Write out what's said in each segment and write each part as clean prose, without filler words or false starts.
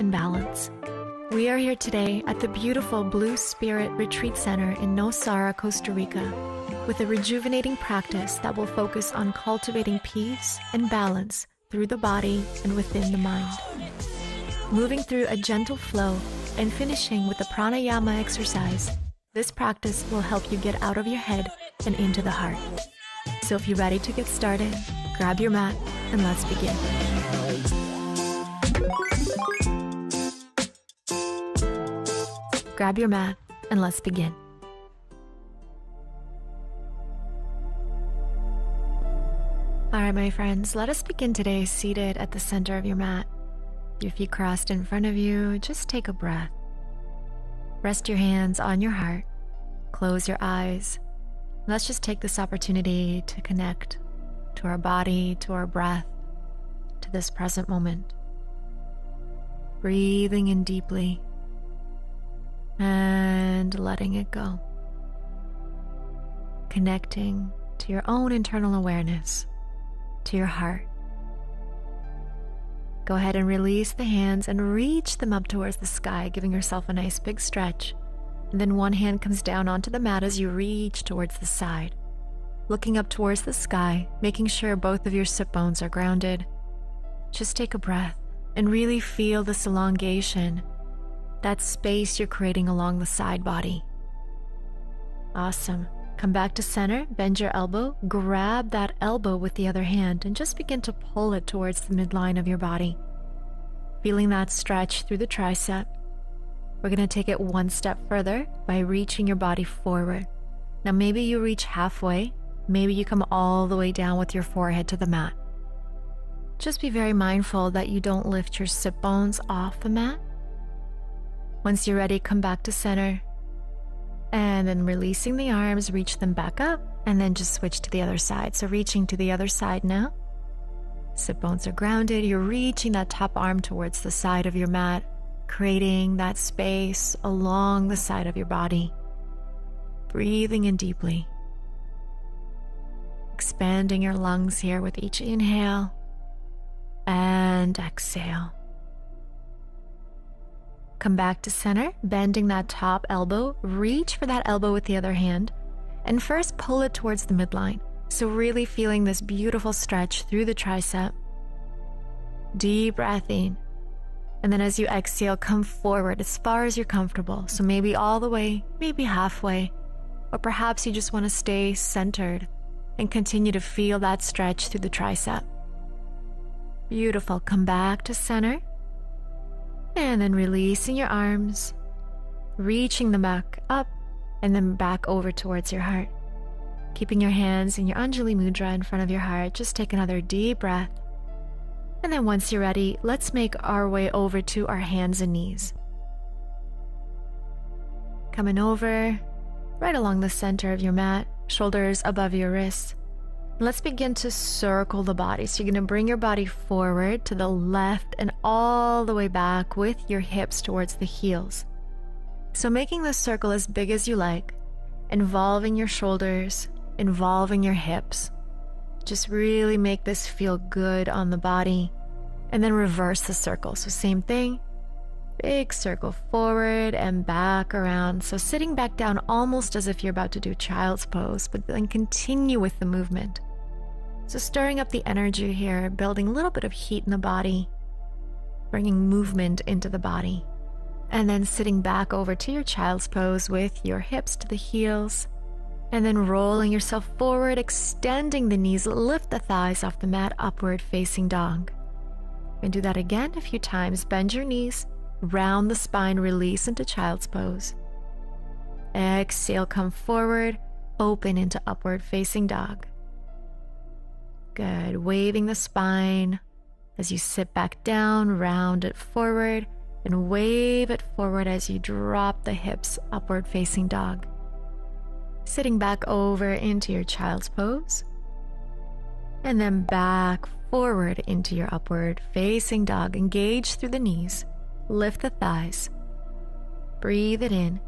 and balance. We are here today at the beautiful Blue Spirit Retreat Center in Nosara, Costa Rica, with a rejuvenating practice that will focus on cultivating peace and balance through the body and within the mind. Moving through a gentle flow and finishing with a pranayama exercise, this practice will help you get out of your head and into the heart. So if you're ready to get started, grab your mat and let's begin. Grab your mat and let's begin. All right, my friends, let us begin today seated at the center of your mat. Your feet crossed in front of you, just take a breath. Rest your hands on your heart. Close your eyes. Let's just take this opportunity to connect to our body, to our breath, to this present moment. Breathing in deeply and letting it go. Connecting to your own internal awareness, to your heart. Go ahead and release the hands and reach them up towards the sky, giving yourself a nice big stretch. And then one hand comes down onto the mat as you reach towards the side. Looking up towards the sky, making sure both of your sit bones are grounded. Just take a breath and really feel this elongation, that space you're creating along the side body. Awesome. Come back to center, bend your elbow, grab that elbow with the other hand, and just begin to pull it towards the midline of your body. Feeling that stretch through the tricep. We're going to take it one step further by reaching your body forward. Now maybe you reach halfway, maybe you come all the way down with your forehead to the mat. Just be very mindful that you don't lift your sit bones off the mat. Once you're ready, come back to center. And then releasing the arms, reach them back up, and then just switch to the other side. So reaching to the other side now. Sit bones are grounded. You're reaching that top arm towards the side of your mat, creating that space along the side of your body. Breathing in deeply. Expanding your lungs here with each inhale and exhale. Come back to center, bending that top elbow, reach for that elbow with the other hand, and first pull it towards the midline. So really feeling this beautiful stretch through the tricep. Deep breath in. And then as you exhale, come forward as far as you're comfortable. So maybe all the way, maybe halfway, or perhaps you just want to stay centered and continue to feel that stretch through the tricep. Beautiful. Come back to center. And then releasing your arms, reaching them back up, and then back over towards your heart. Keeping your hands in your Anjali Mudra in front of your heart, just take another deep breath. And then once you're ready, let's make our way over to our hands and knees. Coming over, right along the center of your mat, shoulders above your wrists. Let's begin to circle the body. So you're going to bring your body forward to the left and all the way back with your hips towards the heels. So making this circle as big as you like, involving your shoulders, involving your hips. Just really make this feel good on the body. And then reverse the circle. So same thing, big circle forward and back around. So sitting back down almost as if you're about to do child's pose, but then continue with the movement. So stirring up the energy here, building a little bit of heat in the body, bringing movement into the body. And then sitting back over to your child's pose with your hips to the heels. And then rolling yourself forward, extending the knees, lift the thighs off the mat, upward facing dog. And do that again a few times. Bend your knees, round the spine, release into child's pose. Exhale, come forward, open into upward facing dog. Good. Waving the spine as you sit back down, round it forward, and wave it forward as you drop the hips, upward facing dog. Sitting back over into your child's pose, and then back forward into your upward facing dog. Engage through the knees, lift the thighs, breathe it in,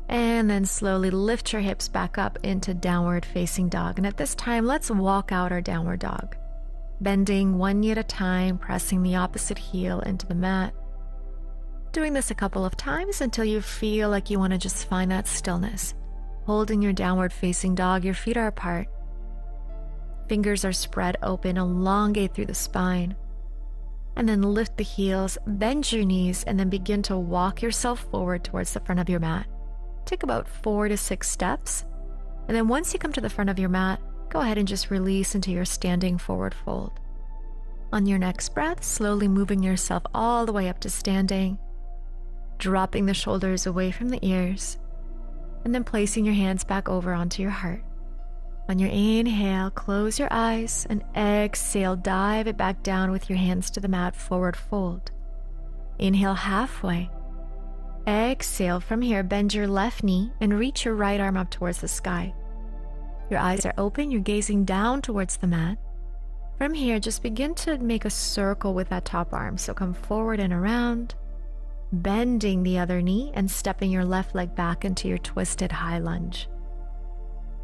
and then slowly lift your hips back up into downward facing dog. And at this time, let's walk out our downward dog, bending one knee at a time, pressing the opposite heel into the mat, Doing this a couple of times until you feel like you want to just find that stillness. Holding your downward facing dog, your feet are apart. Fingers are spread open, elongate through the spine. And then lift the heels, bend your knees, and then begin to walk yourself forward towards the front of your mat. Take about 4 to 6 steps. And then once you come to the front of your mat, go ahead and just release into your standing forward fold. On your next breath, slowly moving yourself all the way up to standing, dropping the shoulders away from the ears, and then placing your hands back over onto your heart. On your inhale, close your eyes, and exhale, dive it back down with your hands to the mat, forward fold. Inhale halfway. Exhale from here, bend your left knee and reach your right arm up towards the sky. Your eyes are open, you're gazing down towards the mat. From here, just begin to make a circle with that top arm. So come forward and around, bending the other knee and stepping your left leg back into your twisted high lunge.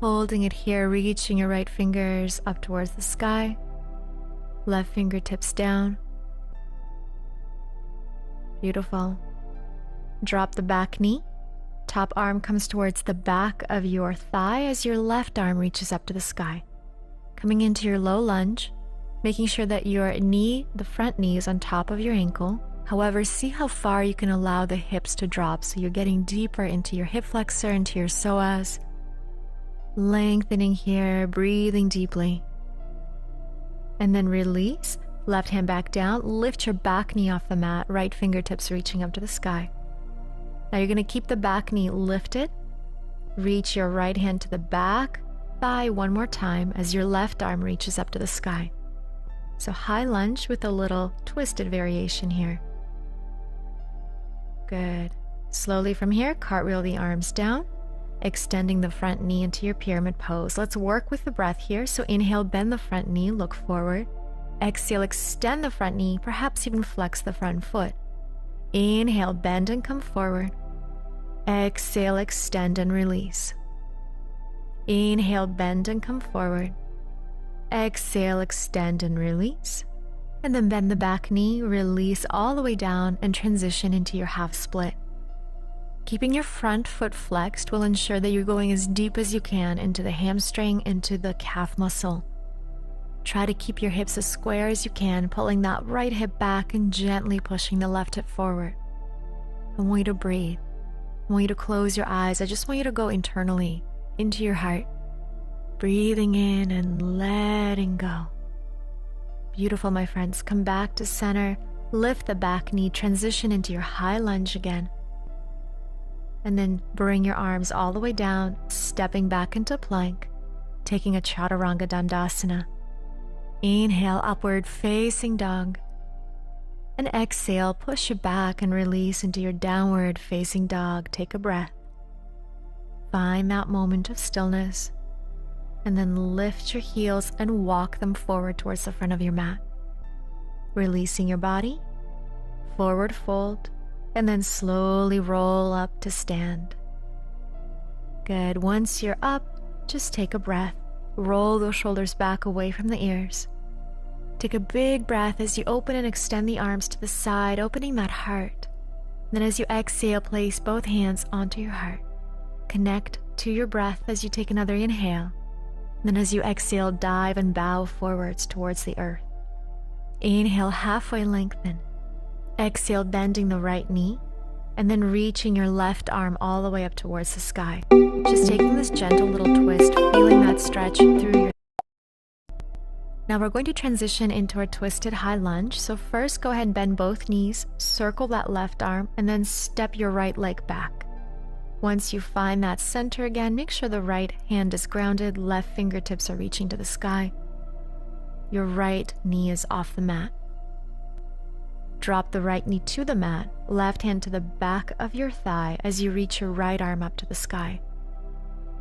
Holding it here, reaching your right fingers up towards the sky, left fingertips down. Beautiful. Drop the back knee. Top arm comes towards the back of your thigh as your left arm reaches up to the sky. Coming into your low lunge, making sure that your knee, the front knee, is on top of your ankle. However, see how far you can allow the hips to drop so you're getting deeper into your hip flexor, into your psoas. Lengthening here, breathing deeply. And then release, left hand back down, lift your back knee off the mat, right fingertips reaching up to the sky. Now you're going to keep the back knee lifted, reach your right hand to the back thigh one more time as your left arm reaches up to the sky. So high lunge with a little twisted variation here. Good. Slowly from here, cartwheel the arms down, extending the front knee into your pyramid pose. Let's work with the breath here. So inhale, bend the front knee, look forward. Exhale, extend the front knee, perhaps even flex the front foot. Inhale, bend and come forward. Exhale, extend and release. Inhale, bend and come forward. Exhale, extend and release. And then bend the back knee, release all the way down and transition into your half split. Keeping your front foot flexed will ensure that you're going as deep as you can into the hamstring, into the calf muscle. Try to keep your hips as square as you can, pulling that right hip back and gently pushing the left hip forward. I want you to breathe. I want you to close your eyes. I just want you to go internally into your heart, breathing in and letting go. Beautiful, my friends. Come back to center, lift the back knee, transition into your high lunge again. And then bring your arms all the way down, stepping back into plank, taking a chaturanga dandasana. Inhale, upward facing dog. And exhale, push it back and release into your downward facing dog. Take a breath. Find that moment of stillness. And then lift your heels and walk them forward towards the front of your mat. Releasing your body, forward fold, and then slowly roll up to stand. Good. Once you're up, just take a breath. Roll those shoulders back away from the ears. Take a big breath as you open and extend the arms to the side, opening that heart. Then as you exhale, place both hands onto your heart. Connect to your breath as you take another inhale. Then as you exhale, dive and bow forwards towards the earth. Inhale, halfway lengthen. Exhale, bending the right knee, and then reaching your left arm all the way up towards the sky. Just taking this gentle little twist, feeling that stretch through your... Now we're going to transition into our twisted high lunge. So first, go ahead and bend both knees, circle that left arm, and then step your right leg back. Once you find that center again, make sure the right hand is grounded, left fingertips are reaching to the sky. Your right knee is off the mat. Drop the right knee to the mat, left hand to the back of your thigh as you reach your right arm up to the sky.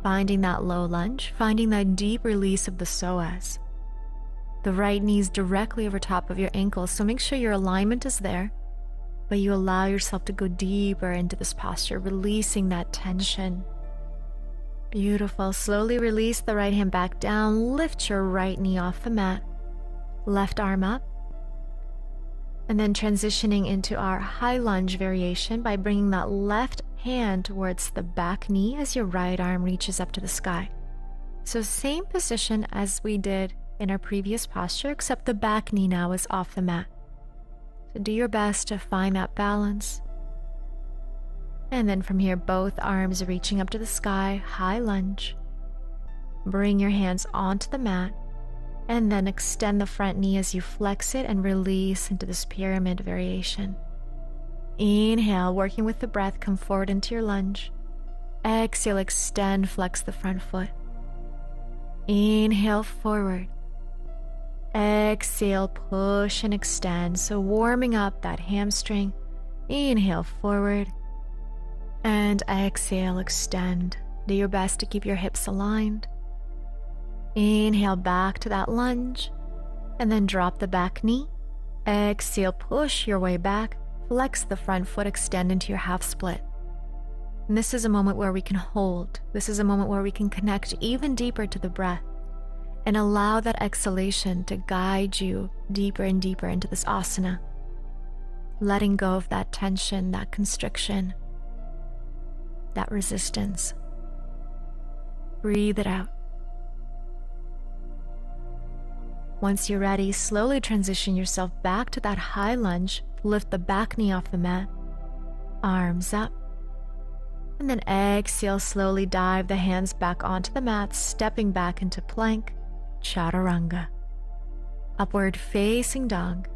Finding that low lunge, finding that deep release of the psoas. The right knee is directly over top of your ankles, so make sure your alignment is there, but you allow yourself to go deeper into this posture, releasing that tension. Beautiful. Slowly release the right hand back down, lift your right knee off the mat, left arm up. And then transitioning into our high lunge variation by bringing that left hand towards the back knee as your right arm reaches up to the sky. So same position as we did in our previous posture, except the back knee now is off the mat. So do your best to find that balance. And then from here, both arms reaching up to the sky, high lunge. Bring your hands onto the mat, and then extend the front knee as you flex it and release into this pyramid variation. Inhale, working with the breath, come forward into your lunge. Exhale, extend, flex the front foot. Inhale, forward. Exhale, push and extend. So warming up that hamstring. Inhale, forward. And exhale, extend. Do your best to keep your hips aligned. Inhale back to that lunge, and then drop the back knee. Exhale, push your way back, flex the front foot, extend into your half split. And this is a moment where we can hold. This is a moment where we can connect even deeper to the breath and allow that exhalation to guide you deeper and deeper into this asana, letting go of that tension, that constriction, that resistance. Breathe it out. Once you're ready, slowly transition yourself back to that high lunge. Lift the back knee off the mat, arms up, and then exhale, slowly dive the hands back onto the mat, stepping back into plank, chaturanga. Upward facing dog.